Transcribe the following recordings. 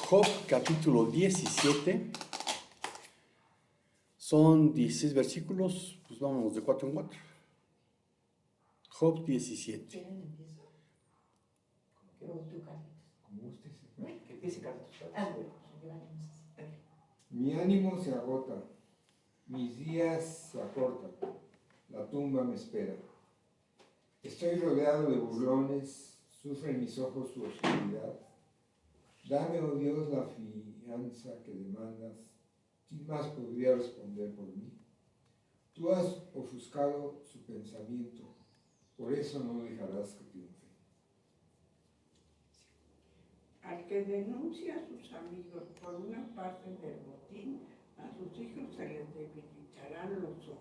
Job capítulo 17. Son 16 versículos, pues vámonos de 4 en 4. Job 17. ¿Quieren empiezo? ¿O tú, Carlitos? Como usted se... Que empiece Carlos. Mi ánimo se agota, mis días se acortan, la tumba me espera. Estoy rodeado de burlones, sufren mis ojos su oscuridad. Dame, oh Dios, la fianza que demandas, ¿quién más podría responder por mí? Tú has ofuscado su pensamiento, por eso no dejarás que triunfe. Al que denuncia a sus amigos por una parte del botín, a sus hijos se les debilitarán los ojos,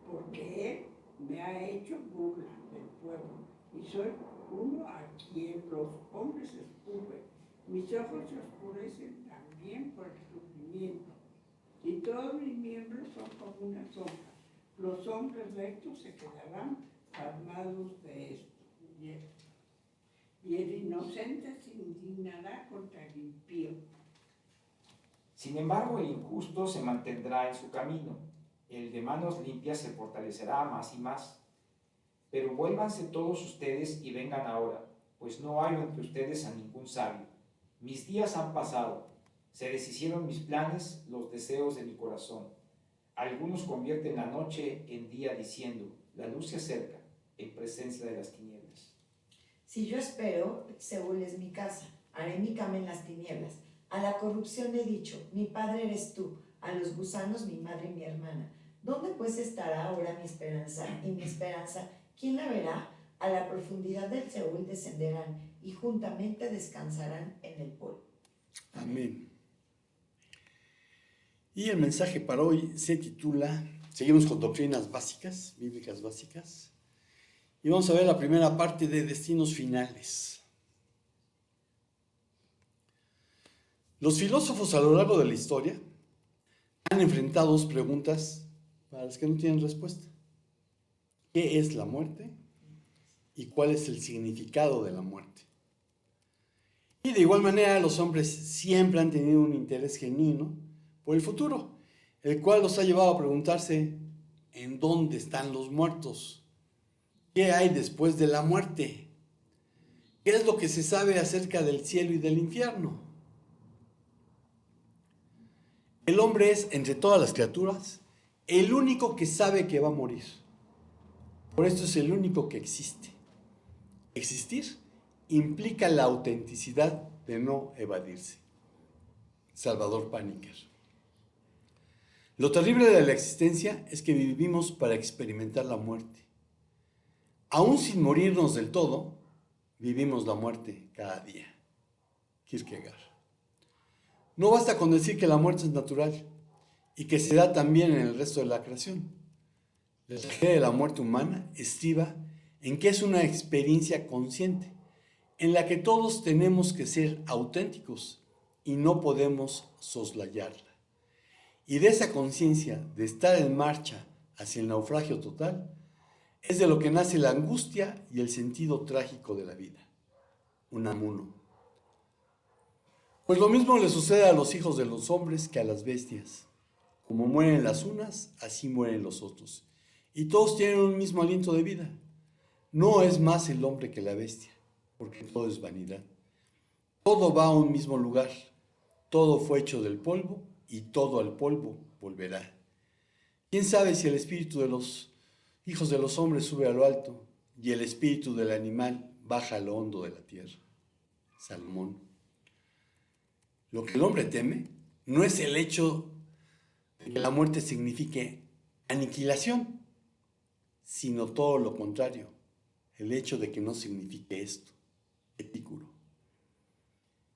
porque él me ha hecho burla del pueblo, y soy uno a quien los hombres escupen. Mis ojos se oscurecen también por el sufrimiento, y todos mis miembros son como una sombra. Los hombres rectos se quedarán armados de esto. Y el inocente se indignará contra el impío. Sin embargo, el injusto se mantendrá en su camino, el de manos limpias se fortalecerá más y más. Pero vuélvanse todos ustedes y vengan ahora, pues no hay entre ustedes a ningún sabio. Mis días han pasado, se deshicieron mis planes, los deseos de mi corazón. Algunos convierten la noche en día diciendo, la luz se acerca, en presencia de las tinieblas. Si yo espero, Seúl es mi casa, haré mi cama en las tinieblas. A la corrupción he dicho, mi padre eres tú, a los gusanos mi madre y mi hermana. ¿Dónde pues estará ahora mi esperanza? Y mi esperanza, ¿quién la verá? A la profundidad del Seúl descenderán y juntamente descansarán en el polvo. Amén. Y el mensaje para hoy se titula, seguimos con doctrinas básicas, bíblicas básicas, y vamos a ver la primera parte de destinos finales. Los filósofos a lo largo de la historia han enfrentado dos preguntas para las que no tienen respuesta. ¿Qué es la muerte? ¿Y cuál es el significado de la muerte? Y de igual manera los hombres siempre han tenido un interés genuino por el futuro, el cual los ha llevado a preguntarse ¿en dónde están los muertos? ¿Qué hay después de la muerte? ¿Qué es lo que se sabe acerca del cielo y del infierno? El hombre es, entre todas las criaturas, el único que sabe que va a morir. Por esto es el único que existe. Existir implica la autenticidad de no evadirse. Salvador Paniker. Lo terrible de la existencia es que vivimos para experimentar la muerte. Aún sin morirnos del todo, vivimos la muerte cada día. Kierkegaard. No basta con decir que la muerte es natural y que se da también en el resto de la creación. La tragedia de la muerte humana estriba en que es una experiencia consciente, en la que todos tenemos que ser auténticos y no podemos soslayarla. Y de esa conciencia de estar en marcha hacia el naufragio total, es de lo que nace la angustia y el sentido trágico de la vida. Unamuno. Pues lo mismo le sucede a los hijos de los hombres que a las bestias. Como mueren las unas, así mueren los otros. Y todos tienen un mismo aliento de vida. No es más el hombre que la bestia, porque todo es vanidad. Todo va a un mismo lugar. Todo fue hecho del polvo y todo al polvo volverá. ¿Quién sabe si el espíritu de los hijos de los hombres sube a lo alto y el espíritu del animal baja a lo hondo de la tierra? Salomón. Lo que el hombre teme no es el hecho de que la muerte signifique aniquilación, sino todo lo contrario, el hecho de que no signifique esto, Epicuro.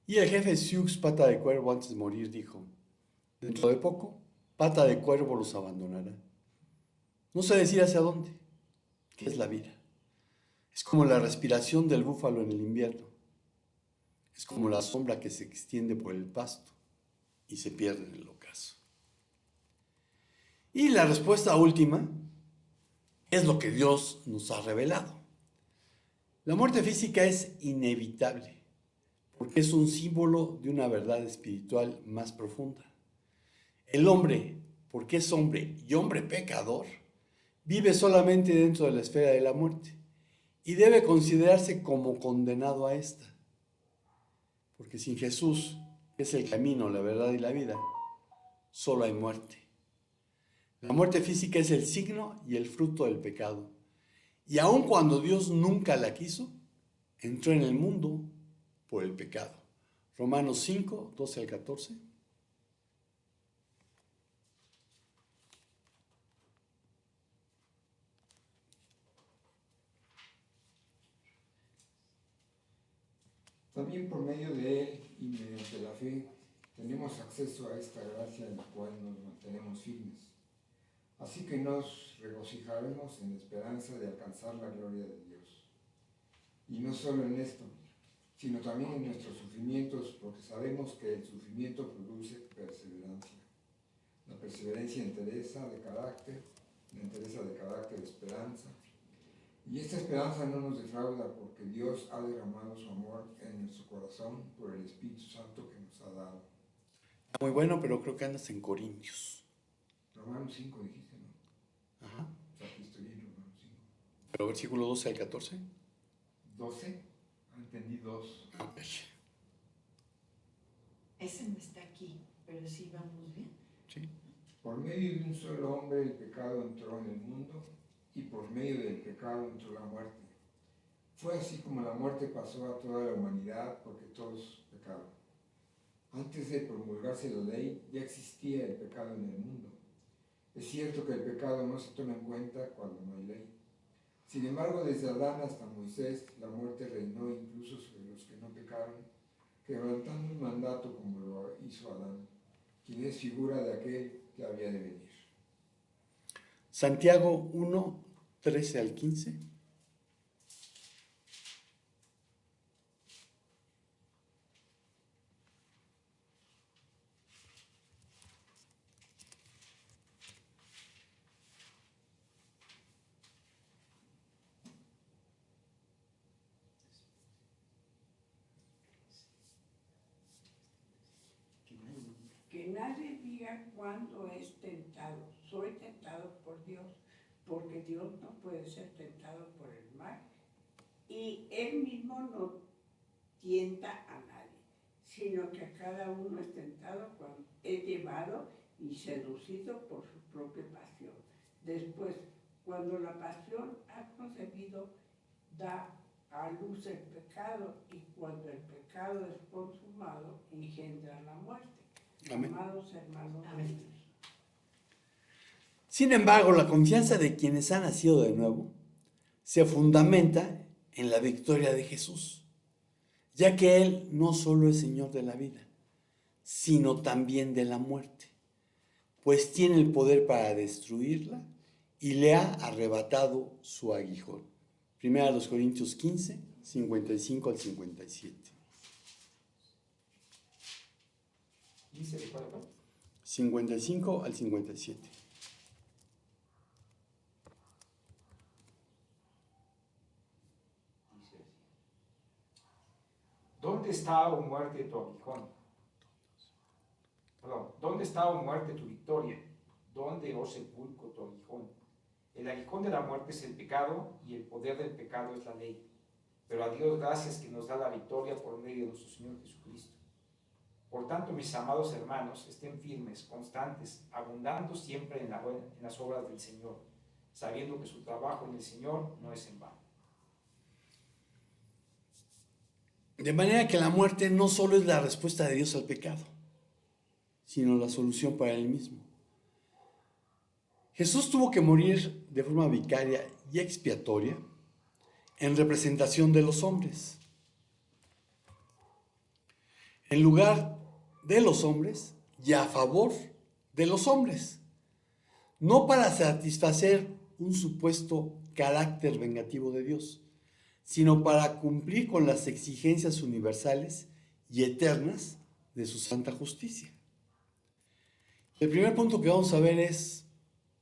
Y el jefe Sioux, Pata de Cuervo, antes de morir dijo, dentro de poco, Pata de Cuervo los abandonará. No sé decir hacia dónde. ¿Qué es la vida? Es como la respiración del búfalo en el invierno. Es como la sombra que se extiende por el pasto y se pierde en el ocaso. Y la respuesta última es lo que Dios nos ha revelado. La muerte física es inevitable. porque es un símbolo de una verdad espiritual más profunda. El hombre, porque es hombre y hombre pecador, vive solamente dentro de la esfera de la muerte y debe considerarse como condenado a esta, porque sin Jesús, que es el camino, la verdad y la vida, solo hay muerte. La muerte física es el signo y el fruto del pecado. Y aun cuando Dios nunca la quiso, entró en el mundo por el pecado. Romanos 5, 12 al 14. También por medio de Él y mediante la fe tenemos acceso a esta gracia en la cual nos mantenemos firmes. Así que nos regocijaremos en la esperanza de alcanzar la gloria de Dios. Y no solo en esto, sino también en nuestros sufrimientos, porque sabemos que el sufrimiento produce perseverancia. La perseverancia entereza de carácter, la entereza de carácter esperanza. Y esta esperanza no nos defrauda porque Dios ha derramado su amor en nuestro corazón por el Espíritu Santo que nos ha dado. Muy bueno, pero creo que andas en Corintios. Romanos 5 dijiste, ¿no? Ajá. O sea, aquí estoy en Romanos 5. Pero versículo 12 al 14. 12, entendí 2. A ver. Ese no está aquí, pero sí vamos bien. Sí. Por medio de un solo hombre el pecado entró en el mundo y por medio del pecado entró la muerte. Fue así como la muerte pasó a toda la humanidad porque todos pecaron. Antes de promulgarse la ley ya existía el pecado en el mundo. Es cierto que el pecado no se toma en cuenta cuando no hay ley. Sin embargo, desde Adán hasta Moisés, la muerte reinó incluso sobre los que no pecaron, quebrantando el mandato como lo hizo Adán, quien es figura de aquel que había de venir. Santiago 1, 13 al 15. Que nadie diga cuándo es tentado. Soy tentado por Dios, porque Dios no puede ser tentado por el mal. Y Él mismo no tienta a nadie, sino que a cada uno es tentado cuando es llevado y seducido por su propia pasión. Después, cuando la pasión ha concebido, da a luz el pecado, y cuando el pecado es consumado, engendra la muerte. Amén. Amados hermanos, Amén. Sin embargo, la confianza de quienes han nacido de nuevo se fundamenta en la victoria de Jesús, ya que Él no solo es Señor de la vida, sino también de la muerte, pues tiene el poder para destruirla y le ha arrebatado su aguijón. Primera de los Corintios 15, 55 al 57. ¿Dice de cuál? 55 al 57. Dice así. ¿Dónde está, oh muerte, tu aguijón? Perdón, ¿dónde está, oh muerte, tu victoria? ¿Dónde, oh sepulcro, tu aguijón? El aguijón de la muerte es el pecado, y el poder del pecado es la ley. Pero a Dios gracias que nos da la victoria por medio de nuestro Señor Jesucristo. Por tanto, mis amados hermanos, estén firmes, constantes, abundando siempre en las obras del Señor, sabiendo que su trabajo en el Señor no es en vano. De manera que la muerte no solo es la respuesta de Dios al pecado, sino la solución para él mismo. Jesús tuvo que morir de forma vicaria y expiatoria en representación de los hombres. En lugar de los hombres y a favor de los hombres, no para satisfacer un supuesto carácter vengativo de Dios, sino para cumplir con las exigencias universales y eternas de su santa justicia. El primer punto que vamos a ver es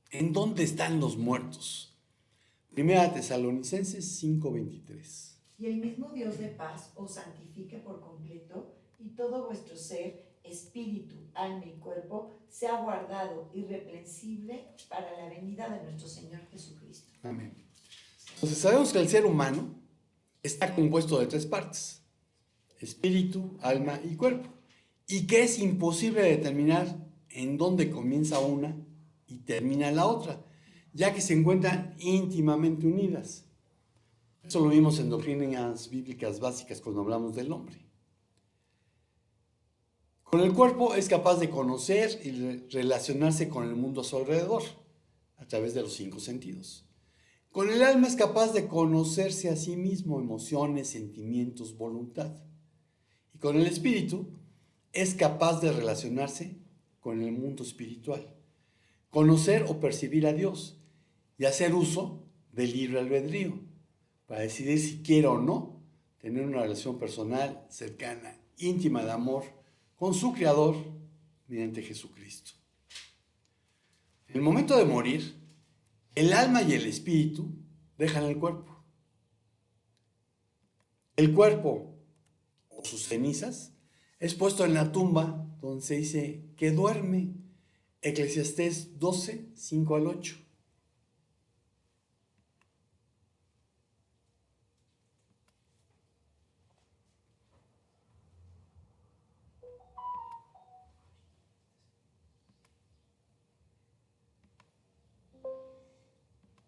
¿en dónde están los muertos? Primera Tesalonicenses 5:23. y el mismo Dios de paz os santifique por completo, y todo vuestro ser, espíritu, alma y cuerpo sea guardado irreprensible para la venida de nuestro Señor Jesucristo. Amén. Entonces sabemos que el ser humano está compuesto de 3 partes: espíritu, alma y cuerpo, y que es imposible determinar en dónde comienza una y termina la otra, ya que se encuentran íntimamente unidas. Eso lo vimos en doctrinas bíblicas básicas cuando hablamos del hombre. Con el cuerpo es capaz de conocer y relacionarse con el mundo a su alrededor, a través de los 5 sentidos. Con el alma es capaz de conocerse a sí mismo, emociones, sentimientos, voluntad. Y con el espíritu es capaz de relacionarse con el mundo espiritual, conocer o percibir a Dios y hacer uso del libre albedrío para decidir si quiere o no tener una relación personal, cercana, íntima de amor con su Creador mediante Jesucristo. En el momento de morir, el alma y el espíritu dejan el cuerpo. El cuerpo o sus cenizas es puesto en la tumba donde se dice que duerme. Eclesiastés 12, 5 al 8.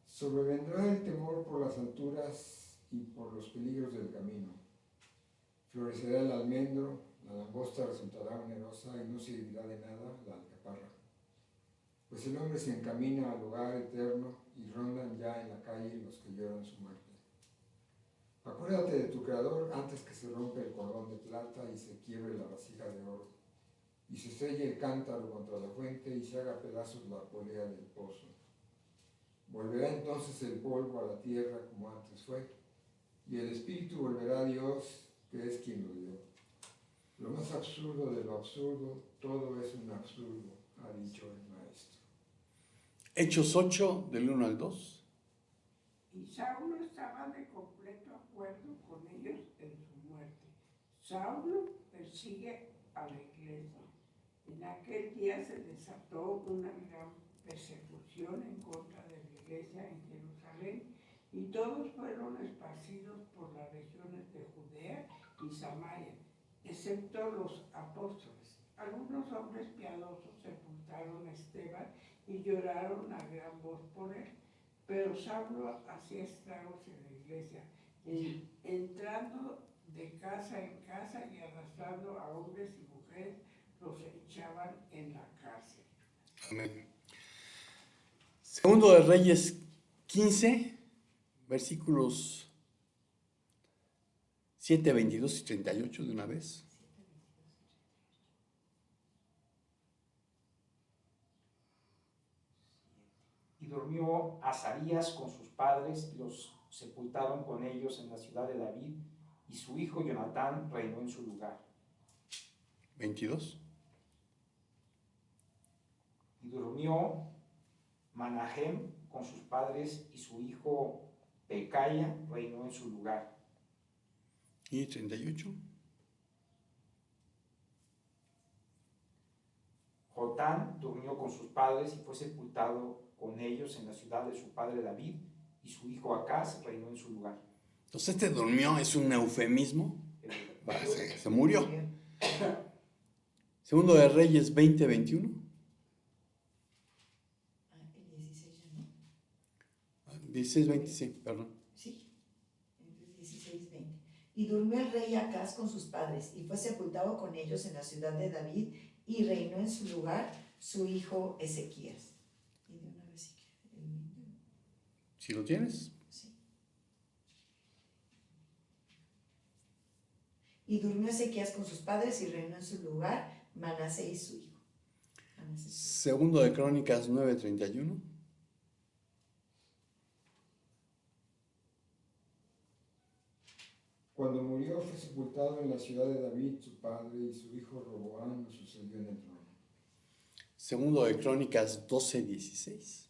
Sobrevendrá el temor por las alturas y por los peligros del camino. Florecerá el almendro, la langosta resultará onerosa y no servirá de nada la alcaparra. Pues el hombre se encamina al hogar eterno y rondan ya en la calle los que lloran su muerte. Acuérdate de tu Creador antes que se rompa el cordón de plata y se quiebre la vasija de oro, y se selle el cántaro contra la fuente y se haga pedazos la polea del pozo. Volverá entonces el polvo a la tierra como antes fue, y el espíritu volverá a Dios, que es quien lo dio. Lo más absurdo de lo absurdo, todo es un absurdo, ha dicho el maestro. Hechos 8, del 1 al 2. Y Saulo estaba de completo acuerdo con ellos en su muerte. Saulo persigue a la iglesia. En aquel día se desató una gran persecución en contra de la iglesia en Jerusalén, y todos fueron esparcidos por las regiones de Judea y Samaria, excepto los apóstoles. Algunos hombres piadosos sepultaron a Esteban y lloraron a gran voz por él. Pero Saulo hacía estragos en la iglesia, entrando de casa en casa y arrastrando a hombres y mujeres, los echaban en la cárcel. Amén. Segundo de Reyes 15, versículos 7, 22 y 38 de una vez. Y durmió Azarías con sus padres y los sepultaron con ellos en la ciudad de David, y su hijo Jonatán reinó en su lugar. 22. Y durmió Manahem con sus padres y su hijo Pecaya reinó en su lugar. Y 38. Jotán durmió con sus padres y fue sepultado con ellos en la ciudad de su padre David, y su hijo Acaz reinó en su lugar. Entonces este durmió es un eufemismo. Se murió. Segundo de Reyes 20, 21. El 16 ya, ¿no? 16, 20, sí, perdón. Sí, el 16, 20. Y durmió el rey Acaz con sus padres, y fue sepultado con ellos en la ciudad de David, y reinó en su lugar su hijo Ezequías. Y de una vez si quiere. Si lo tienes. Sí. Y durmió Ezequías con sus padres y reinó en su lugar Manasés y su hijo. Segundo de Crónicas 9, 31. Cuando murió fue sepultado en la ciudad de David, su padre, y su hijo Roboam lo sucedió en el trono. Segundo de Crónicas 12, 16.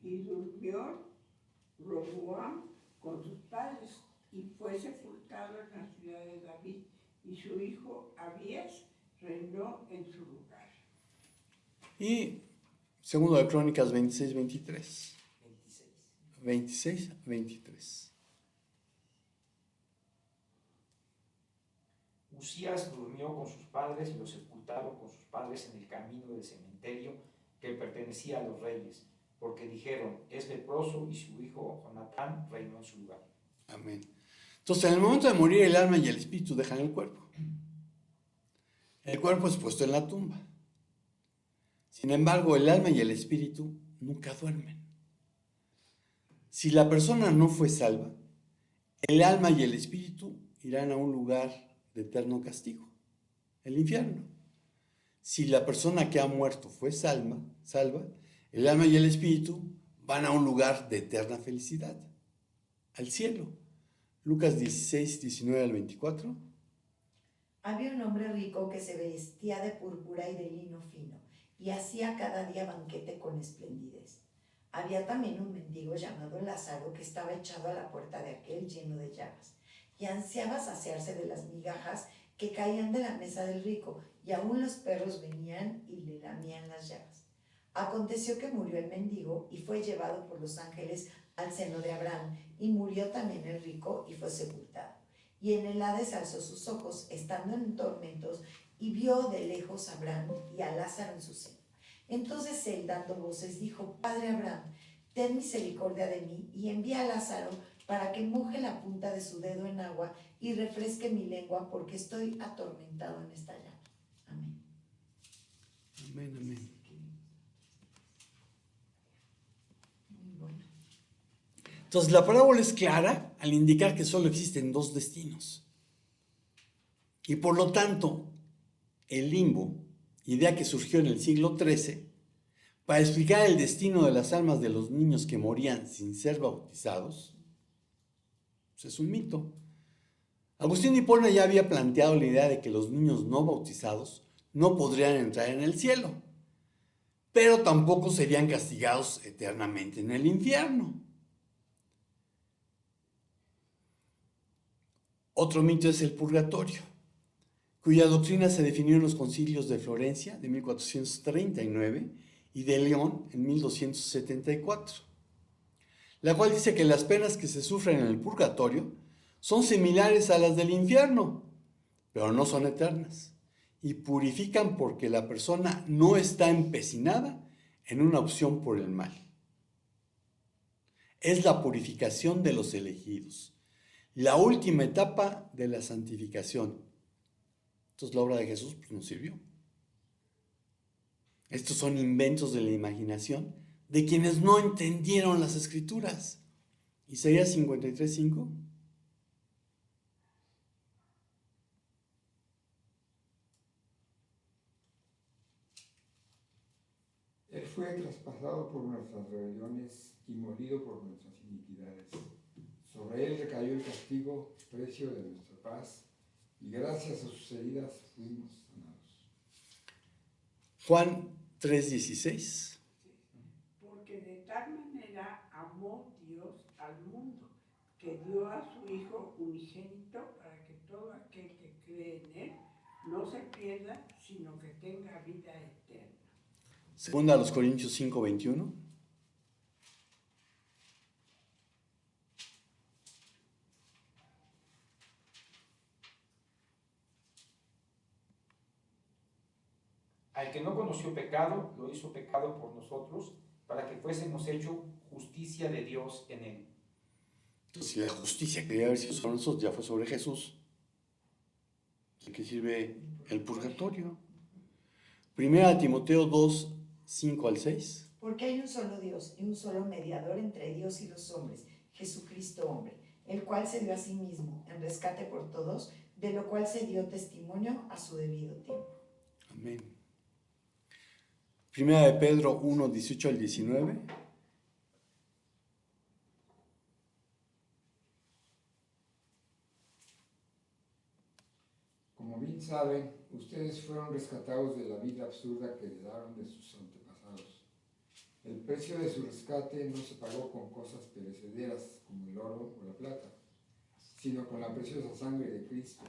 Y durmió Roboam con sus padres y fue sepultado en la ciudad de David, y su hijo Abías reinó en su lugar. Y segundo de Crónicas 26, 23. 26. 26, 23. Usías durmió con sus padres y lo sepultaron con sus padres en el camino del cementerio que pertenecía a los reyes, porque dijeron, es leproso, y su hijo Jonatán reinó en su lugar. Amén. Entonces, en el momento de morir, el alma y el espíritu dejan el cuerpo. El cuerpo es puesto en la tumba. Sin embargo, el alma y el espíritu nunca duermen. Si la persona no fue salva, el alma y el espíritu irán a un lugar de eterno castigo, el infierno. Si la persona que ha muerto fue salva, el alma y el espíritu van a un lugar de eterna felicidad, al cielo. Lucas 16, 19 al 24. Había un hombre rico que se vestía de púrpura y de lino fino, y hacía cada día banquete con esplendidez. Había también un mendigo llamado Lázaro que estaba echado a la puerta de aquel lleno de llagas, y ansiaba saciarse de las migajas que caían de la mesa del rico, y aún los perros venían y le lamían las llagas. Aconteció que murió el mendigo y fue llevado por los ángeles al seno de Abraham, y murió también el rico y fue sepultado. Y en el Hades alzó sus ojos, estando en tormentos, y vio de lejos a Abraham y a Lázaro en su seno. Entonces él, dando voces, dijo, Padre Abraham, ten misericordia de mí, y envía a Lázaro para que moje la punta de su dedo en agua y refresque mi lengua, porque estoy atormentado en esta llama. Amén. Amén, amén. Muy bueno. Entonces, la parábola es clara al indicar que solo existen dos destinos. Y por lo tanto, el limbo, idea que surgió en el siglo XIII, para explicar el destino de las almas de los niños que morían sin ser bautizados, pues es un mito. Agustín de Hipona ya había planteado la idea de que los niños no bautizados no podrían entrar en el cielo, pero tampoco serían castigados eternamente en el infierno. Otro mito es el purgatorio, cuya doctrina se definió en los concilios de Florencia de 1439 y de León en 1274, la cual dice que las penas que se sufren en el purgatorio son similares a las del infierno, pero no son eternas, y purifican porque la persona no está empecinada en una opción por el mal. Es la purificación de los elegidos, la última etapa de la santificación. Entonces la obra de Jesús pues, nos sirvió. Estos son inventos de la imaginación de quienes no entendieron las Escrituras. Isaías 53:5. Él fue traspasado por nuestras rebeliones y molido por nuestras iniquidades. Sobre él recayó el castigo, precio de nuestra paz, y gracias a sus heridas fuimos sanados. Juan 3:16. Porque de tal manera amó Dios al mundo, que dio a su Hijo unigénito para que todo aquel que cree en él no se pierda, sino que tenga vida eterna. Segunda a los Corintios 5:21. Al que no conoció pecado, lo hizo pecado por nosotros, para que fuésemos hecho justicia de Dios en él. Entonces, si la justicia que debía haber sido sobre nosotros ya fue sobre Jesús, ¿de qué sirve el purgatorio? Primera Timoteo 2:5-6. Porque hay un solo Dios y un solo mediador entre Dios y los hombres, Jesucristo hombre, el cual se dio a sí mismo en rescate por todos, de lo cual se dio testimonio a su debido tiempo. Amén. Primera de Pedro 1:18-19. Como bien saben, ustedes fueron rescatados de la vida absurda que heredaron de sus antepasados. El precio de su rescate no se pagó con cosas perecederas como el oro o la plata, sino con la preciosa sangre de Cristo,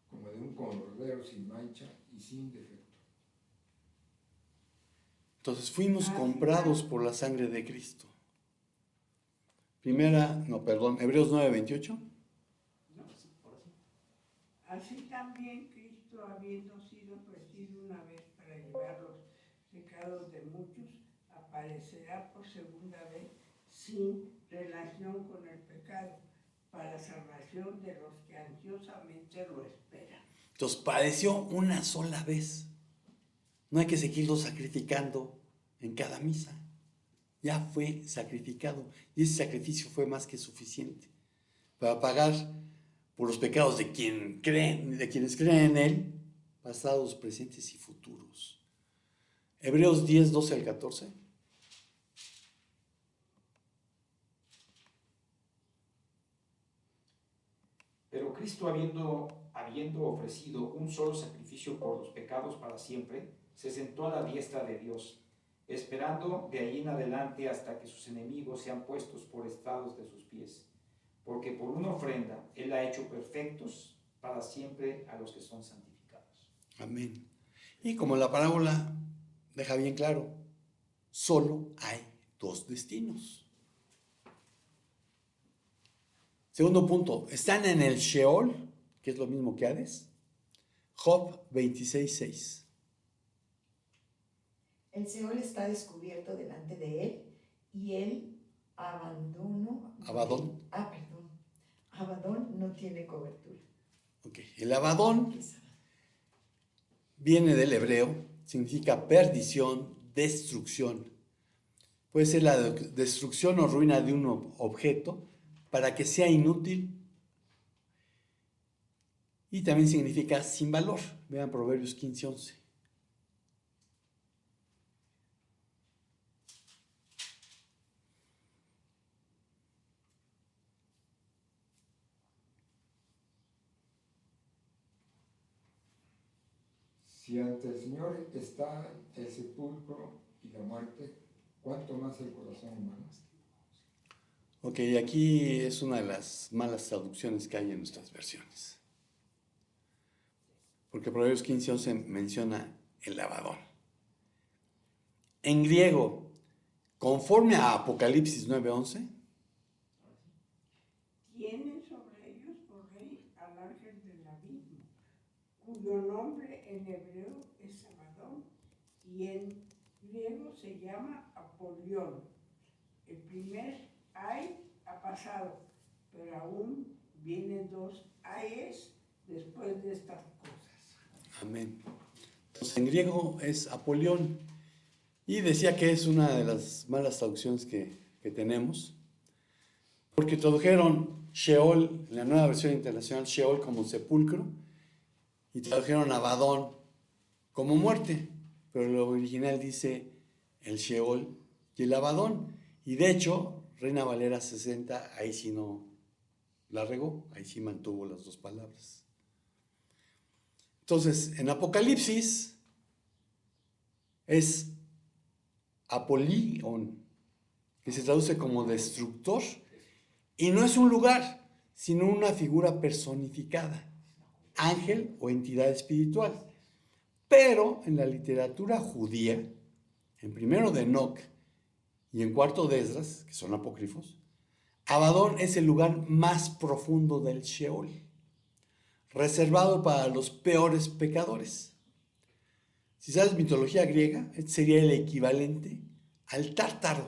como de un cordero sin mancha y sin defecto. Entonces fuimos Así comprados tam- por la sangre de Cristo. Hebreos 9:28. Así también Cristo, habiendo sido ofrecido una vez para llevar los pecados de muchos, aparecerá por segunda vez sin relación con el pecado, para salvación de los que ansiosamente lo esperan. Entonces padeció una sola vez. No hay que seguirlo sacrificando en cada misa. Ya fue sacrificado y ese sacrificio fue más que suficiente para pagar por los pecados de quienes creen en Él, pasados, presentes y futuros. Hebreos 10:12-14. Pero Cristo, habiendo ofrecido un solo sacrificio por los pecados para siempre, se sentó a la diestra de Dios, esperando de ahí en adelante hasta que sus enemigos sean puestos por estrados de sus pies. Porque por una ofrenda Él ha hecho perfectos para siempre a los que son santificados. Amén. Y como la parábola deja bien claro, solo hay dos destinos. Segundo punto, están en el Sheol, que es lo mismo que Hades. Job 26:6. El Seol está descubierto delante de él y el Abadón no tiene cobertura. Ok, el Abadón ¿Qué es Abadón? viene del hebreo, significa perdición, destrucción. Puede ser la destrucción o ruina de un objeto para que sea inútil. Y también significa sin valor. Vean Proverbios 15:11. Si ante el Señor está el sepulcro y la muerte, ¿cuánto más el corazón humano? Ok, aquí es una de las malas traducciones que hay en nuestras versiones. Porque Proverbios 15:11 menciona el Abadón. En griego, conforme a Apocalipsis 9:11, Tiene sobre ellos por rey al ángel del abismo, cuyo nombre en hebreo es Abadón y en griego se llama Apolión. El primer ay ha pasado, pero aún vienen dos ayes después de estas cosas. amén. Entonces, en griego es Apolión. Y decía que es una de las malas traducciones que tenemos. Porque tradujeron Sheol, en la nueva versión internacional, Sheol como sepulcro. Y tradujeron Abadón como muerte. Pero lo original dice el Sheol y el Abadón. Y de hecho, Reina Valera 60, ahí sí no la regó, ahí sí mantuvo las dos palabras. Entonces, en Apocalipsis es Apolión, que se traduce como destructor, y no es un lugar, sino una figura personificada, ángel o entidad espiritual. Pero en la literatura judía, en primero de Enoc y en cuarto de Esdras, que son apócrifos, Abadón es el lugar más profundo del Sheol, reservado para los peores pecadores. Si sabes mitología griega, este sería el equivalente al Tártaro,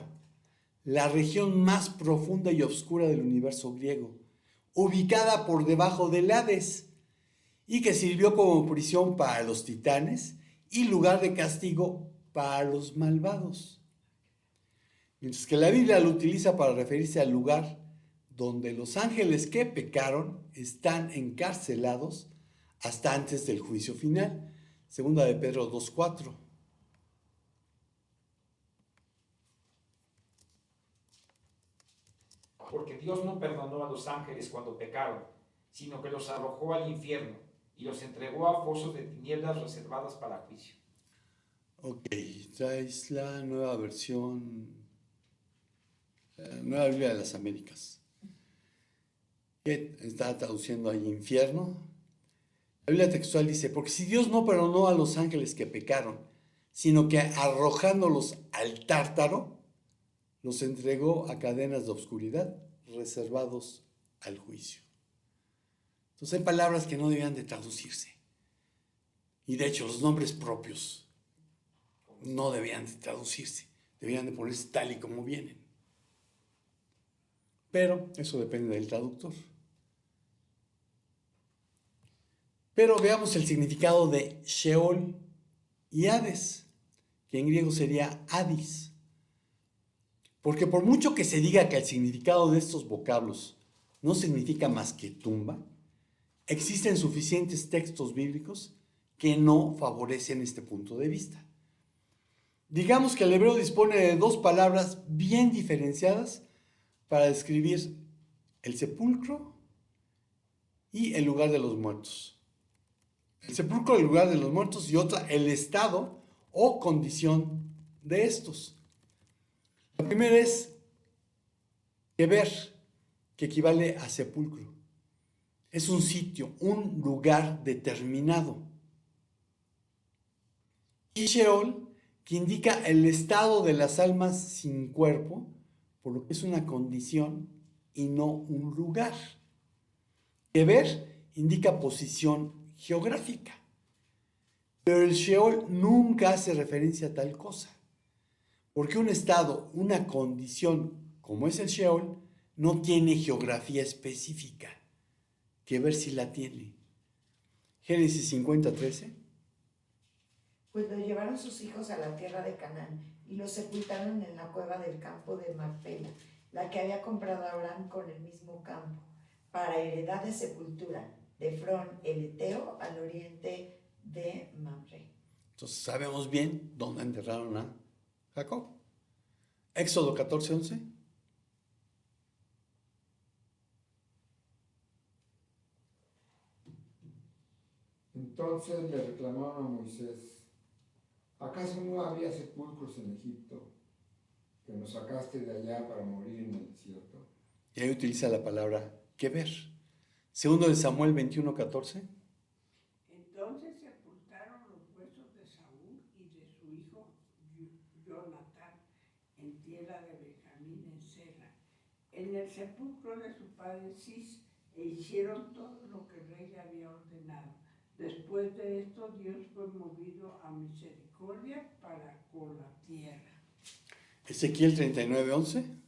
la región más profunda y oscura del universo griego, ubicada por debajo del Hades y que sirvió como prisión para los titanes y lugar de castigo para los malvados. Mientras que la Biblia lo utiliza para referirse al lugar donde los ángeles que pecaron están encarcelados hasta antes del juicio final. Segunda de Pedro 2:4. Porque Dios no perdonó a los ángeles cuando pecaron, sino que los arrojó al infierno y los entregó a fosos de tinieblas reservadas para juicio. Ok, traes la nueva versión, la Nueva Biblia de las Américas, que está traduciendo ahí infierno. La Biblia textual dice, porque si Dios no perdonó a los ángeles que pecaron, sino que arrojándolos al tártaro, los entregó a cadenas de oscuridad, reservados al juicio. Entonces hay palabras que no debían de traducirse. Y de hecho los nombres propios no debían de traducirse, debían de ponerse tal y como vienen. Pero eso depende del traductor. Pero veamos el significado de Sheol y Hades, que en griego sería Hadis. Porque por mucho que se diga que el significado de estos vocablos no significa más que tumba, existen suficientes textos bíblicos que no favorecen este punto de vista. Digamos que el hebreo dispone de dos palabras bien diferenciadas para describir el sepulcro y el lugar de los muertos. El sepulcro, el lugar de los muertos, y otra, el estado o condición de estos. La primera es keber, que equivale a sepulcro. Es un sitio, un lugar determinado. Y Sheol, que indica el estado de las almas sin cuerpo, por lo que es una condición y no un lugar. Keber indica posición geográfica, pero el Sheol nunca hace referencia a tal cosa, porque un estado, una condición como es el Sheol, no tiene geografía específica. Keber sí la tiene. Génesis 50:13. Pues lo llevaron sus hijos a la tierra de Canaán y los sepultaron en la cueva del campo de Macpela, la que había comprado Abraham con el mismo campo, para heredad de sepultura, de Efrón el Eteo al oriente de Mamre. Entonces sabemos bien dónde enterraron a Jacob. Éxodo 14:11. Entonces le reclamaron a Moisés, ¿acaso no había sepulcros en Egipto que nos sacaste de allá para morir en el desierto? Y ahí utiliza la palabra keber. Segundo de Samuel 21:14. Entonces sepultaron los huesos de Saúl y de su hijo Jonatán en tierra de Benjamín en Sela, en el sepulcro de su padre Cis, e hicieron todo lo que el rey le había ordenado. Después de esto, Dios fue movido a misericordia para con la tierra. Ezequiel 39:11.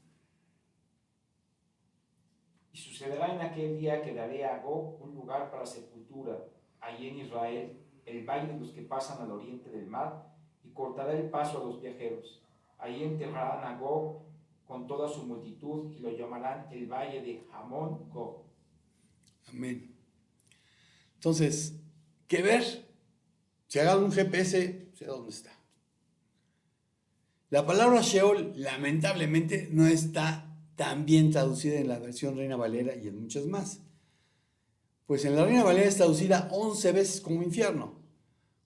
Y sucederá en aquel día que daré a Gog un lugar para sepultura, allí en Israel, el valle de los que pasan al oriente del mar, y cortará el paso a los viajeros. Allí enterrarán a Gog con toda su multitud, y lo llamarán el valle de Hamón Gog. Amén. Entonces, keber, si hagan un GPS, sé dónde está. La palabra Sheol, lamentablemente, no está tan bien traducida en la versión Reina Valera y en muchas más. Pues en la Reina Valera es traducida 11 veces como infierno,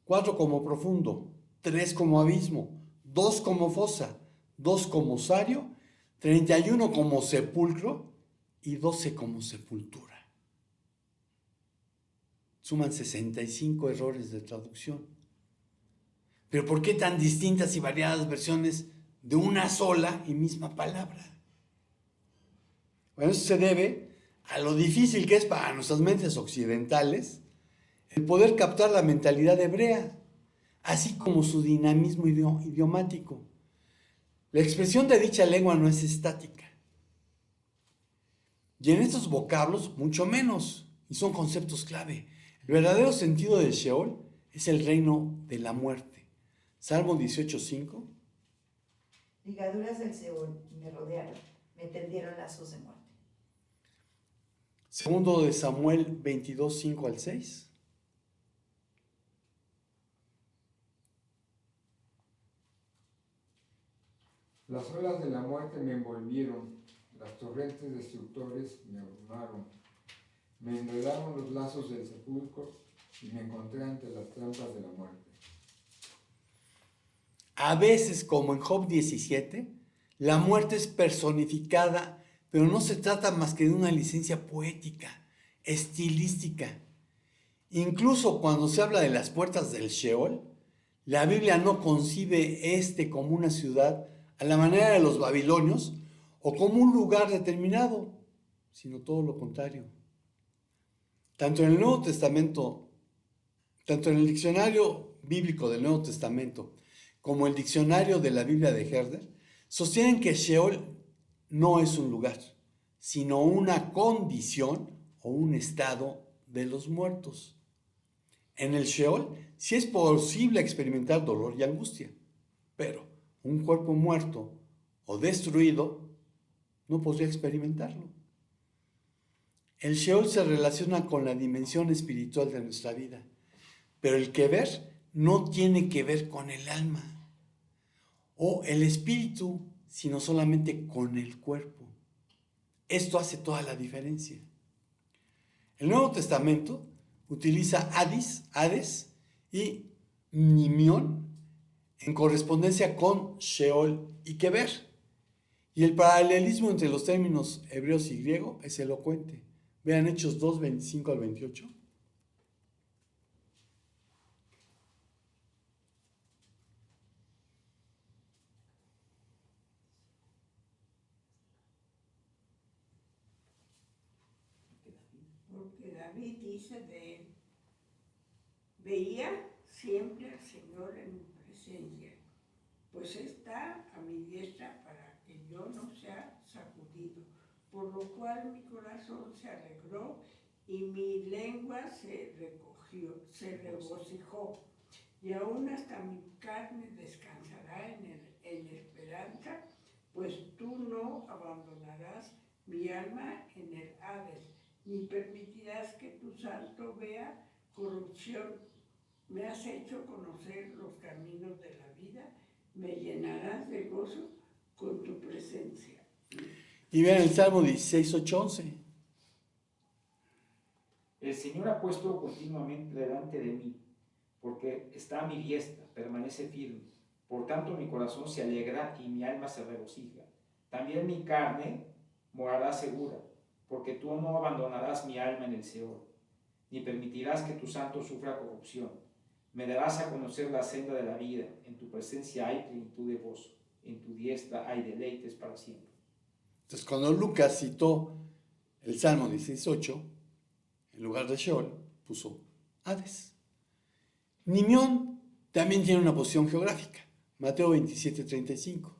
4 como profundo, 3 como abismo, 2 como fosa, 2 como sario, 31 como sepulcro y 12 como sepultura. Suman 65 errores de traducción. Pero ¿por qué tan distintas y variadas versiones de una sola y misma palabra? Bueno, eso se debe a lo difícil que es para nuestras mentes occidentales el poder captar la mentalidad hebrea, así como su dinamismo idiomático. La expresión de dicha lengua no es estática. Y en estos vocablos, mucho menos, y son conceptos clave. El verdadero sentido de Sheol es el reino de la muerte. Salmo 18:5. Ligaduras del Seol me rodearon, me tendieron lazos de muerte. Segundo de Samuel 22:5-6. Las olas de la muerte me envolvieron, las torrentes destructores me abrumaron, me enredaron los lazos del sepulcro y me encontré ante las trampas de la muerte. A veces, como en Job 17, la muerte es personificada, pero no se trata más que de una licencia poética, estilística. Incluso cuando se habla de las puertas del Sheol, la Biblia no concibe este como una ciudad a la manera de los babilonios o como un lugar determinado, sino todo lo contrario. Tanto en el Nuevo Testamento, tanto en el diccionario bíblico del Nuevo Testamento como el diccionario de la Biblia de Herder, sostienen que Sheol no es un lugar, sino una condición o un estado de los muertos. En el Sheol sí es posible experimentar dolor y angustia, pero un cuerpo muerto o destruido no podría experimentarlo. El Sheol se relaciona con la dimensión espiritual de nuestra vida, pero el que ver no tiene que ver con el alma o el espíritu, sino solamente con el cuerpo. Esto hace toda la diferencia. El Nuevo Testamento utiliza Hades y Nimión en correspondencia con Sheol y Keber. Y el paralelismo entre los términos hebreos y griego es elocuente. Vean Hechos 2, 25 al 28. Porque David dice de él, veía siempre al Señor en mi presencia, pues está a mi diestra para que yo no sea sacudido, por lo cual mi corazón se alegró y mi lengua se regocijó, y aún hasta mi carne descansará en esperanza, pues tú no abandonarás mi alma en el Hades, ni permitirás que tu santo vea corrupción. Me has hecho conocer los caminos de la vida, me llenarás de gozo con tu presencia. Y vean el Salmo 16, 8, 11. El Señor ha puesto continuamente delante de mí, porque está a mi diestra, permanece firme. Por tanto mi corazón se alegra y mi alma se regocija. También mi carne morará segura, porque tú no abandonarás mi alma en el Seol, ni permitirás que tu santo sufra corrupción. Me darás a conocer la senda de la vida, en tu presencia hay plenitud de gozo, en tu diestra hay deleites para siempre. Entonces, cuando Lucas citó el Salmo 16, 8, en lugar de Sheol, puso Hades. Nimión también tiene una posición geográfica. Mateo 27, 35.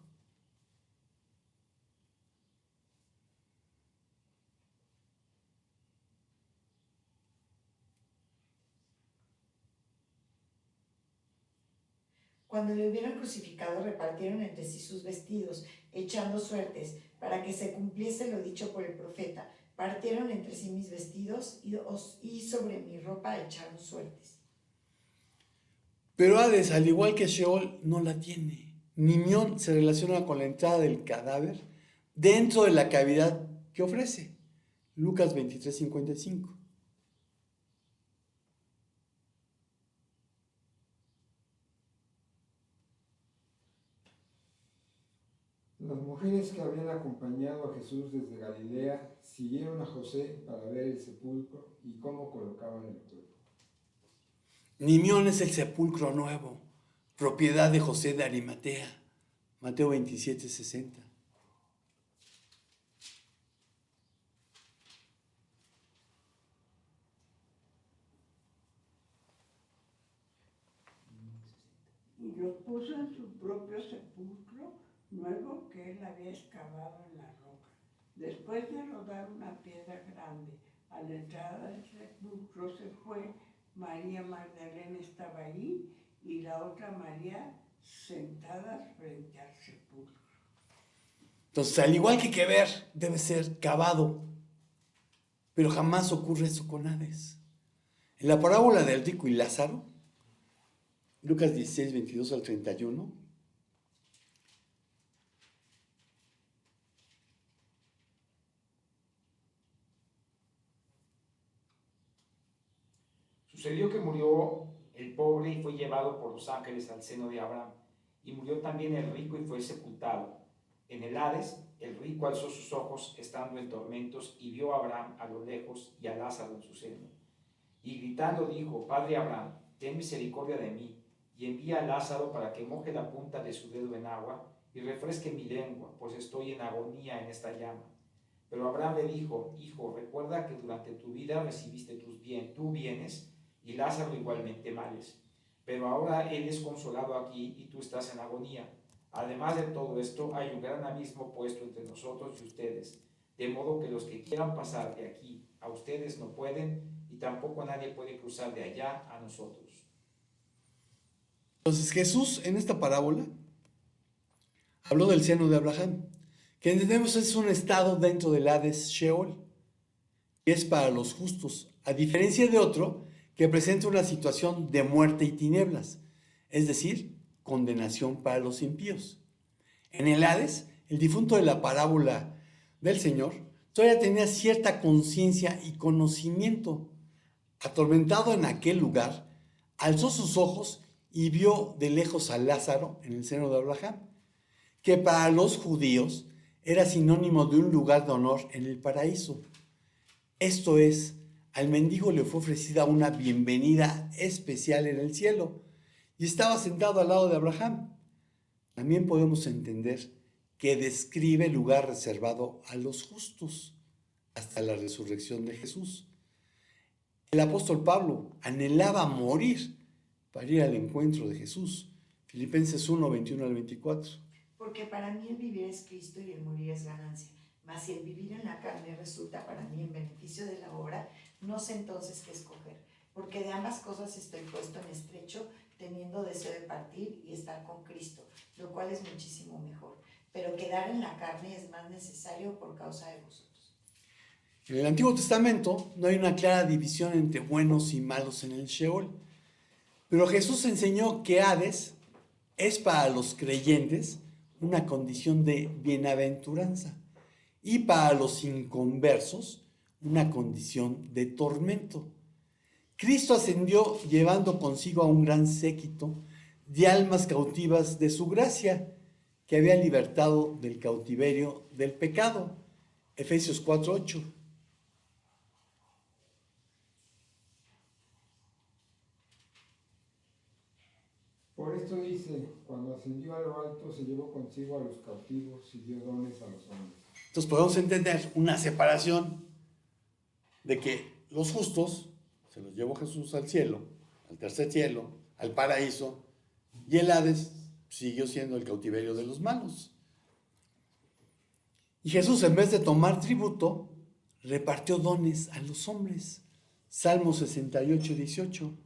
Cuando le hubieron crucificado, repartieron entre sí sus vestidos, echando suertes, para que se cumpliese lo dicho por el profeta. Partieron entre sí mis vestidos y sobre mi ropa echaron suertes. Pero Hades, al igual que Sheol, no la tiene. Nimión se relaciona con la entrada del cadáver dentro de la cavidad que ofrece. Lucas 23, 55. Las mujeres que habían acompañado a Jesús desde Galilea siguieron a José para ver el sepulcro y cómo colocaban el cuerpo. Nimión es el sepulcro nuevo, propiedad de José de Arimatea. Mateo 27, 60. Y los puso en su propio sepulcro nuevo que él había excavado en la roca. Después de rodar una piedra grande a la entrada del sepulcro se fue. María Magdalena estaba ahí y la otra María sentadas frente al sepulcro. Entonces, al igual que ver, debe ser cavado, pero jamás ocurre eso con Hades. En la parábola del rico y Lázaro, Lucas 16, 22 al 31, Sucedió que murió el pobre y fue llevado por los ángeles al seno de Abraham. Y murió también el rico y fue sepultado. En el Hades, el rico alzó sus ojos estando en tormentos y vio a Abraham a lo lejos y a Lázaro en su seno. Y gritando dijo: Padre Abraham, ten misericordia de mí, y envía a Lázaro para que moje la punta de su dedo en agua y refresque mi lengua, pues estoy en agonía en esta llama. Pero Abraham le dijo: Hijo, recuerda que durante tu vida recibiste tus bienes y Lázaro igualmente males. Pero ahora él es consolado aquí y tú estás en agonía. Además de todo esto, hay un gran abismo puesto entre nosotros y ustedes, de modo que los que quieran pasar de aquí a ustedes no pueden, y tampoco nadie puede cruzar de allá a nosotros. Entonces Jesús en esta parábola habló del seno de Abraham, que entendemos es un estado dentro del Hades Sheol, que es para los justos, a diferencia de otro que presenta una situación de muerte y tinieblas, es decir, condenación para los impíos. En el Hades, el difunto de la parábola del Señor todavía tenía cierta conciencia y conocimiento. Atormentado en aquel lugar, alzó sus ojos y vio de lejos a Lázaro en el seno de Abraham, que para los judíos era sinónimo de un lugar de honor en el paraíso. Esto es, al mendigo le fue ofrecida una bienvenida especial en el cielo y estaba sentado al lado de Abraham. También podemos entender que describe el lugar reservado a los justos hasta la resurrección de Jesús. El apóstol Pablo anhelaba morir para ir al encuentro de Jesús. Filipenses 1, 21 al 24. Porque para mí el vivir es Cristo y el morir es ganancia. Mas si el vivir en la carne resulta para mí en beneficio de la obra, no sé entonces qué escoger. Porque de ambas cosas estoy puesto en estrecho, teniendo deseo de partir y estar con Cristo, lo cual es muchísimo mejor. Pero quedar en la carne es más necesario por causa de vosotros. En el Antiguo Testamento no hay una clara división entre buenos y malos en el Sheol, pero Jesús enseñó que Hades es para los creyentes una condición de bienaventuranza y para los inconversos una condición de tormento. Cristo ascendió llevando consigo a un gran séquito de almas cautivas de su gracia, que había libertado del cautiverio del pecado. Efesios 4:8. Por esto dice: cuando ascendió a lo alto, se llevó consigo a los cautivos y dio dones a los hombres. Entonces podemos entender una separación de que los justos se los llevó Jesús al cielo, al tercer cielo, al paraíso, y el Hades siguió siendo el cautiverio de los malos. Y Jesús, en vez de tomar tributo, repartió dones a los hombres. Salmo 68, 18.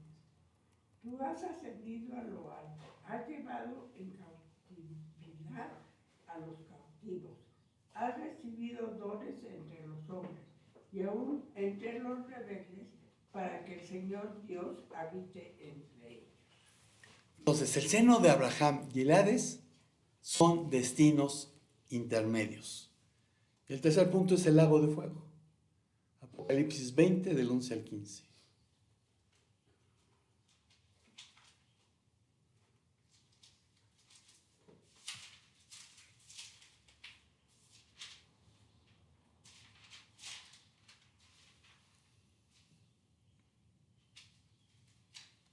Tú has ascendido a lo alto, has llevado en cautividad a los cautivos, has recibido dones entre los hombres y aún entre los rebeldes, para que el Señor Dios habite entre ellos. Entonces, el seno de Abraham y el Hades son destinos intermedios. El tercer punto es el lago de fuego. Apocalipsis 20, del 11 al 15.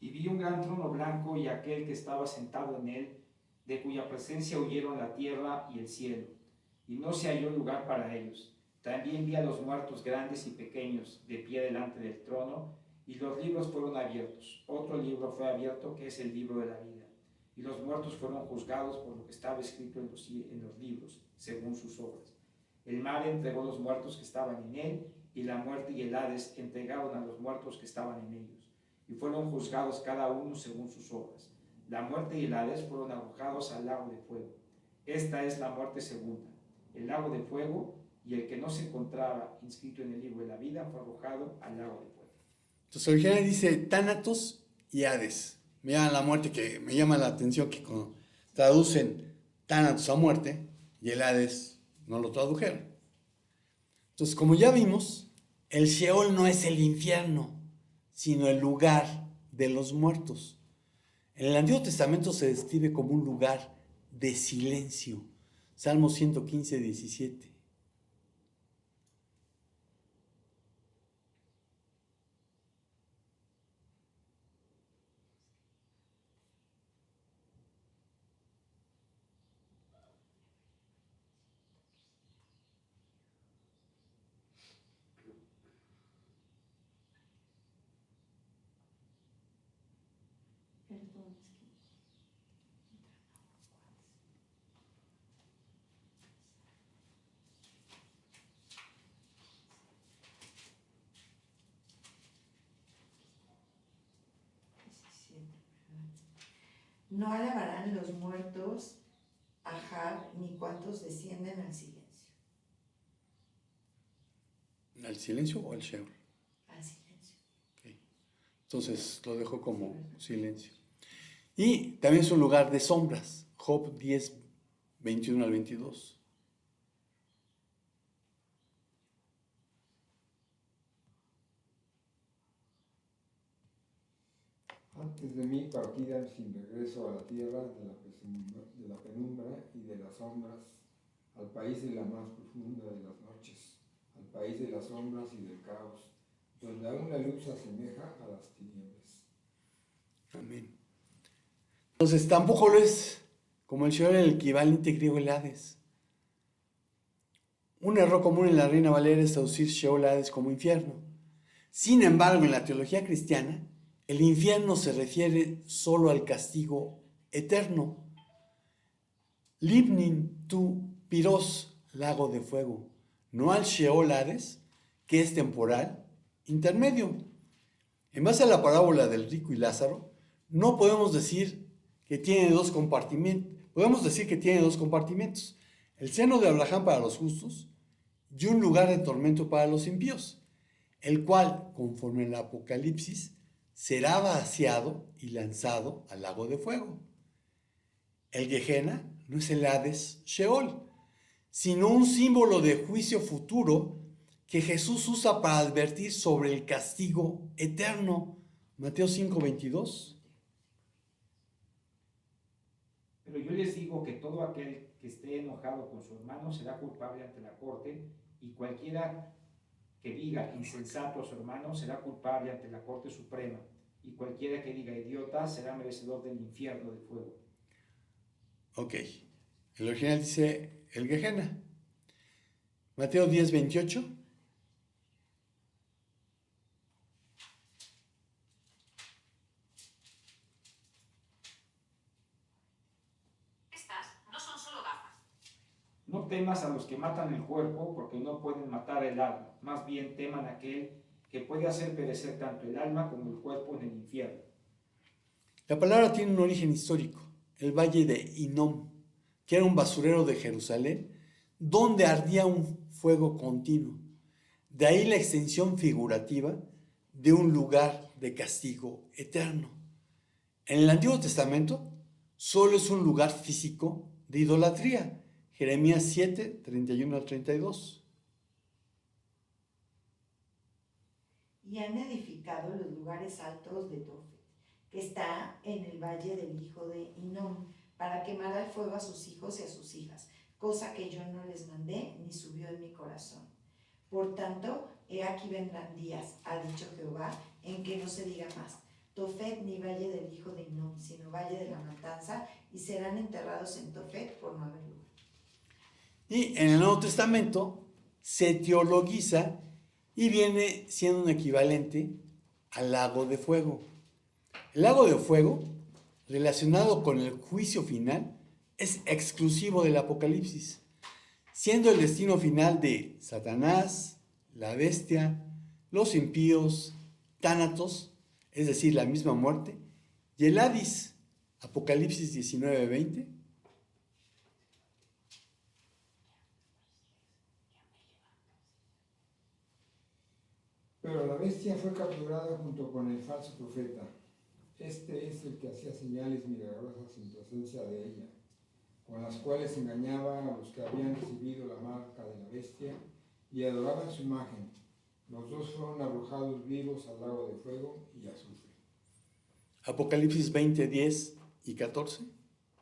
Y vi un gran trono blanco y aquel que estaba sentado en él, de cuya presencia huyeron la tierra y el cielo, y no se halló lugar para ellos. También vi a los muertos grandes y pequeños de pie delante del trono, y los libros fueron abiertos. Otro libro fue abierto, que es el libro de la vida. Y los muertos fueron juzgados por lo que estaba escrito en los libros, según sus obras. El mar entregó los muertos que estaban en él, y la muerte y el Hades entregaron a los muertos que estaban en ellos, y fueron juzgados cada uno según sus obras. La muerte y el Hades fueron arrojados al lago de fuego. Esta es la muerte segunda, el lago de fuego, y el que no se encontraba inscrito en el libro de la vida fue arrojado al lago de fuego. Entonces, original dice Tánatos y Hades. Me llama la muerte, que me llama la atención que cuando traducen Tánatos a muerte y el Hades no lo tradujeron. Entonces, como ya vimos, el Sheol no es el infierno, sino el lugar de los muertos. En el Antiguo Testamento se describe como un lugar de silencio. Salmo 115, 17. Perdón, no alabarán los muertos a Jah, ni cuantos descienden al silencio. ¿Al silencio o al Sheol? Al silencio. Okay. Entonces lo dejo como silencio. Y también es un lugar de sombras. Job 10, 21 al 22. Antes de mí partiran sin regreso a la tierra de la penumbra y de las sombras, al país de la más profunda de las noches, al país de las sombras y del caos, donde aún la luz se asemeja a las tinieblas. Amén. Entonces tampoco lo es como el Sheol, el equivalente griego el Hades. Un error común en la Reina Valera es traducir Sheol Hades como infierno. Sin embargo, en la teología cristiana, el infierno se refiere solo al castigo eterno. Livnin tu piros, lago de fuego, no al Sheol Hades, que es temporal, intermedio. En base a la parábola del rico y Lázaro, no podemos decir que tiene dos compartimentos. Podemos decir que tiene dos compartimentos: el seno de Abraham para los justos y un lugar de tormento para los impíos, el cual, conforme al Apocalipsis, será vaciado y lanzado al lago de fuego. El Gehenna no es el Hades Sheol, sino un símbolo de juicio futuro que Jesús usa para advertir sobre el castigo eterno. Mateo 5:22. Pero yo les digo que todo aquel que esté enojado con su hermano será culpable ante la corte, y cualquiera que diga insensato a su hermano será culpable ante la corte suprema, y cualquiera que diga idiota será merecedor del infierno de fuego. Ok, el original dice el Gehenna. Mateo 10:28. No temas a los que matan el cuerpo, porque no pueden matar el alma. Más bien teman a aquel que puede hacer perecer tanto el alma como el cuerpo en el infierno. La palabra tiene un origen histórico: el valle de Hinnom, que era un basurero de Jerusalén, donde ardía un fuego continuo. De ahí la extensión figurativa de un lugar de castigo eterno. En el Antiguo Testamento solo es un lugar físico de idolatría. Jeremías 7, 31 al 32. Y han edificado los lugares altos de Tofet, que está en el valle del hijo de Hinnom, para quemar al fuego a sus hijos y a sus hijas, cosa que yo no les mandé ni subió en mi corazón. Por tanto, he aquí vendrán días, ha dicho Jehová, en que no se diga más Tofet ni valle del hijo de Hinnom, sino valle de la matanza, y serán enterrados en Tofet por no haber lugar. Y en el Nuevo Testamento se teologiza y viene siendo un equivalente al lago de fuego. El lago de fuego, relacionado con el juicio final, es exclusivo del Apocalipsis, siendo el destino final de Satanás, la bestia, los impíos, Tánatos, es decir, la misma muerte, y el Hades, Apocalipsis 19:20. Pero la bestia fue capturada junto con el falso profeta. Este es el que hacía señales milagrosas en presencia de ella, con las cuales engañaba a los que habían recibido la marca de la bestia y adoraban su imagen. Los dos fueron arrojados vivos al lago de fuego y azufre. Apocalipsis 20, 10 y 14.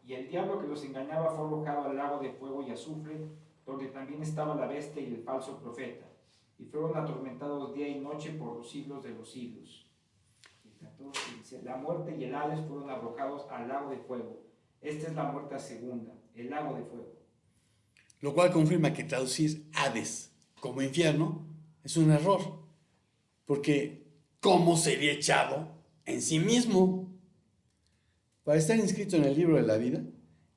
Y el diablo que los engañaba fue arrojado al lago de fuego y azufre, donde también estaba la bestia y el falso profeta, y fueron atormentados día y noche por los siglos de los siglos. El 14 dice, la muerte y el Hades fueron arrojados al lago de fuego. Esta es la muerte segunda, el lago de fuego. Lo cual confirma que traducir Hades como infierno es un error. Porque ¿cómo sería echado en sí mismo? Para estar inscrito en el libro de la vida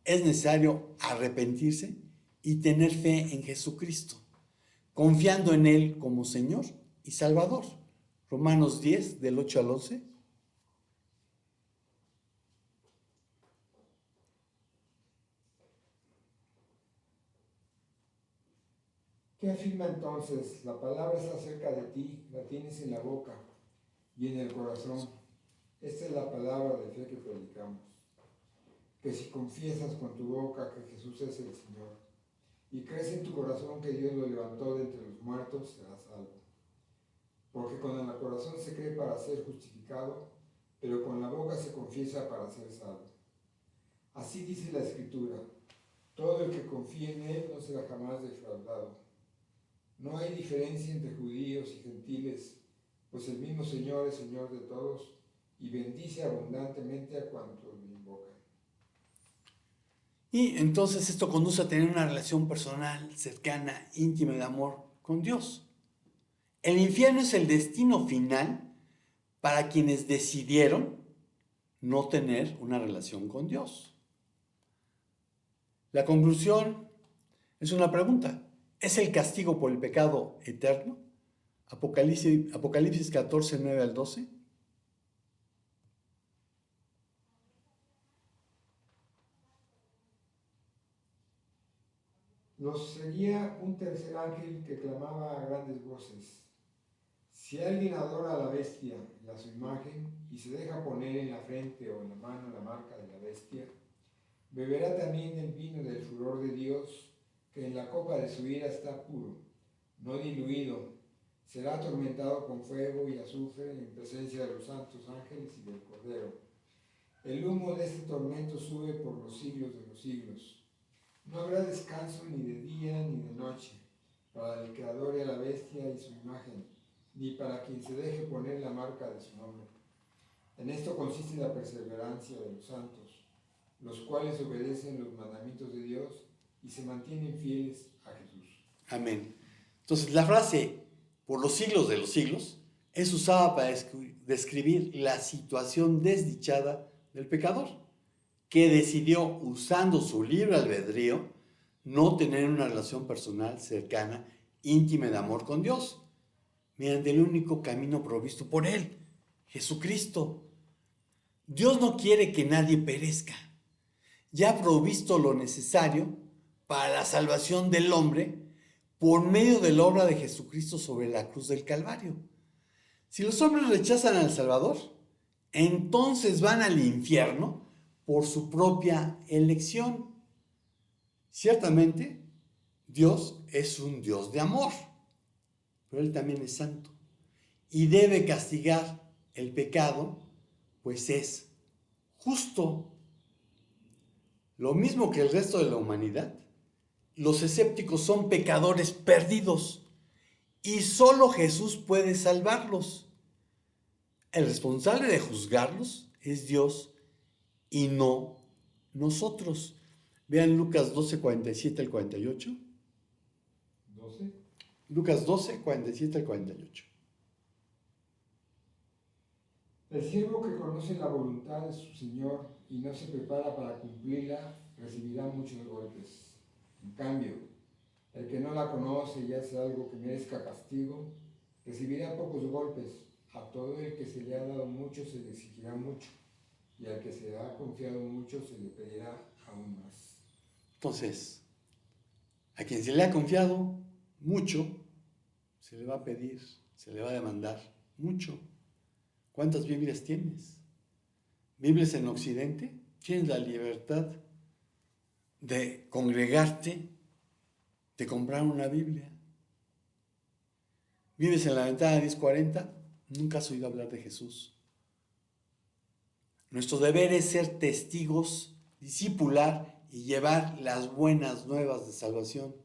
es necesario arrepentirse y tener fe en Jesucristo, confiando en Él como Señor y Salvador. Romanos 10, del 8 al 11. ¿Qué afirma entonces? La palabra está cerca de ti, la tienes en la boca y en el corazón. Esta es la palabra de fe que predicamos. Que si confiesas con tu boca que Jesús es el Señor y crees en tu corazón que Dios lo levantó de entre los muertos, serás salvo. Porque con el corazón se cree para ser justificado, pero con la boca se confiesa para ser salvo. Así dice la Escritura, todo el que confía en Él no será jamás defraudado. No hay diferencia entre judíos y gentiles, pues el mismo Señor es Señor de todos y bendice abundantemente a cuantos le invocan. Y entonces esto conduce a tener una relación personal, cercana, íntima de amor con Dios. El infierno es el destino final para quienes decidieron no tener una relación con Dios. La conclusión es una pregunta. ¿Es el castigo por el pecado eterno? Apocalipsis 14, 9 al 12. Los seguía un tercer ángel que clamaba a grandes voces. Si alguien adora a la bestia y a su imagen y se deja poner en la frente o en la mano la marca de la bestia, beberá también del vino del furor de Dios, que en la copa de su ira está puro, no diluido. Será atormentado con fuego y azufre en presencia de los santos ángeles y del Cordero. El humo de este tormento sube por los siglos de los siglos. No habrá descanso ni de día ni de noche para el que adore a la bestia y su imagen, ni para quien se deje poner la marca de su nombre. En esto consiste la perseverancia de los santos, los cuales obedecen los mandamientos de Dios y se mantienen fieles a Jesús. Amén. Entonces la frase por los siglos de los siglos es usada para describir la situación desdichada del pecador, que decidió, usando su libre albedrío, no tener una relación personal, cercana, íntima de amor con Dios, mediante el único camino provisto por Él, Jesucristo. Dios no quiere que nadie perezca. Ya ha provisto lo necesario para la salvación del hombre por medio de la obra de Jesucristo sobre la cruz del Calvario. Si los hombres rechazan al Salvador, entonces van al infierno por su propia elección. Ciertamente, Dios es un Dios de amor, pero Él también es santo y debe castigar el pecado, pues es justo. Lo mismo que el resto de la humanidad, los escépticos son pecadores perdidos y solo Jesús puede salvarlos. El responsable de juzgarlos es Dios y no nosotros. Vean Lucas 12, 47 al 48. 12. Lucas 12, 47 al 48. El siervo que conoce la voluntad de su Señor y no se prepara para cumplirla, recibirá muchos golpes. En cambio, el que no la conoce y hace algo que merezca castigo, recibirá pocos golpes. A todo el que se le ha dado mucho se le exigirá mucho, y al que se le ha confiado mucho se le pedirá aún más. Entonces, a quien se le ha confiado mucho, se le va a pedir, se le va a demandar mucho. ¿Cuántas Biblias tienes? ¿Vives en Occidente? Tienes la libertad de congregarte, de comprar una Biblia. ¿Vives en la ventana 1040? Nunca has oído hablar de Jesús. Nuestro deber es ser testigos, discipular y llevar las buenas nuevas de salvación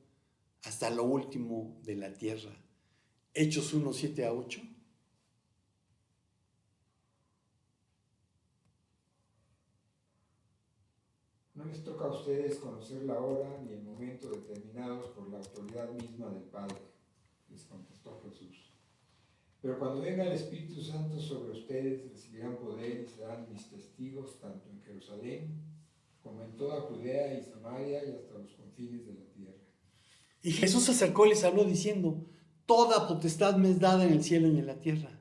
hasta lo último de la tierra. Hechos 1, 7 a 8. No les toca a ustedes conocer la hora ni el momento determinados por la autoridad misma del Padre, les contestó Jesús. Pero cuando venga el Espíritu Santo sobre ustedes, recibirán poder y serán mis testigos tanto en Jerusalén como en toda Judea y Samaria y hasta los confines de la tierra. Y Jesús se acercó y les habló diciendo: toda potestad me es dada en el cielo y en la tierra.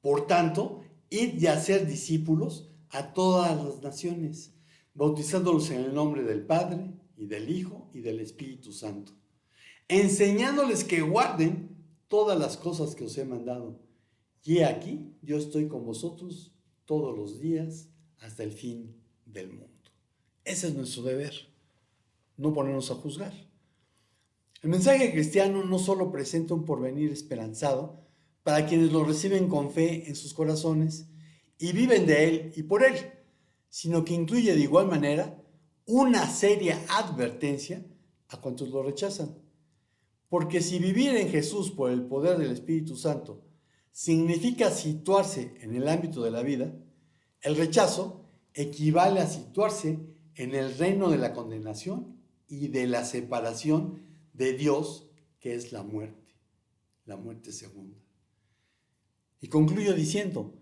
Por tanto, id y haced discípulos a todas las naciones, bautizándolos en el nombre del Padre, y del Hijo, y del Espíritu Santo, enseñándoles que guarden todas las cosas que os he mandado. Y he aquí, yo estoy con vosotros todos los días hasta el fin del mundo. Ese es nuestro deber, no ponernos a juzgar. El mensaje cristiano no solo presenta un porvenir esperanzado para quienes lo reciben con fe en sus corazones y viven de él y por él, sino que incluye de igual manera una seria advertencia a cuantos lo rechazan. Porque si vivir en Jesús por el poder del Espíritu Santo significa situarse en el ámbito de la vida, el rechazo equivale a situarse en el reino de la condenación y de la separación de Dios, que es la muerte segunda. Y concluyo diciendo: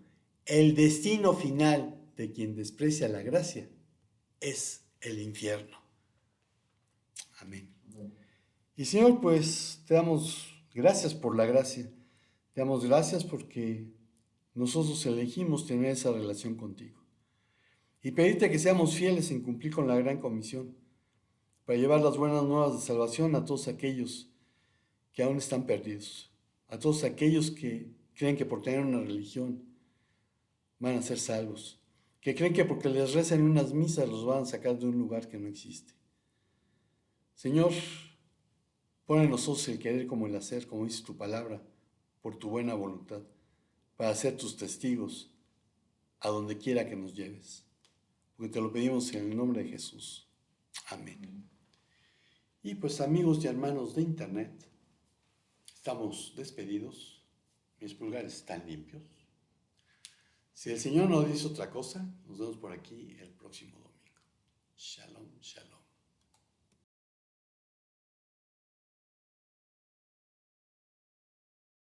el destino final de quien desprecia la gracia es el infierno. Amén. Y Señor, pues te damos gracias por la gracia. Te damos gracias porque nosotros elegimos tener esa relación contigo. Y pedirte que seamos fieles en cumplir con la gran comisión, para llevar las buenas nuevas de salvación a todos aquellos que aún están perdidos, a todos aquellos que creen que por tener una religión van a ser salvos, que creen que porque les rezan unas misas los van a sacar de un lugar que no existe. Señor, pon en nosotros el querer como el hacer, como dice tu palabra, por tu buena voluntad, para ser tus testigos a donde quiera que nos lleves. Porque te lo pedimos en el nombre de Jesús. Amén. Y pues amigos y hermanos de internet, estamos despedidos. Mis pulgares están limpios. Si el Señor no dice otra cosa, nos vemos por aquí el próximo domingo. Shalom, shalom.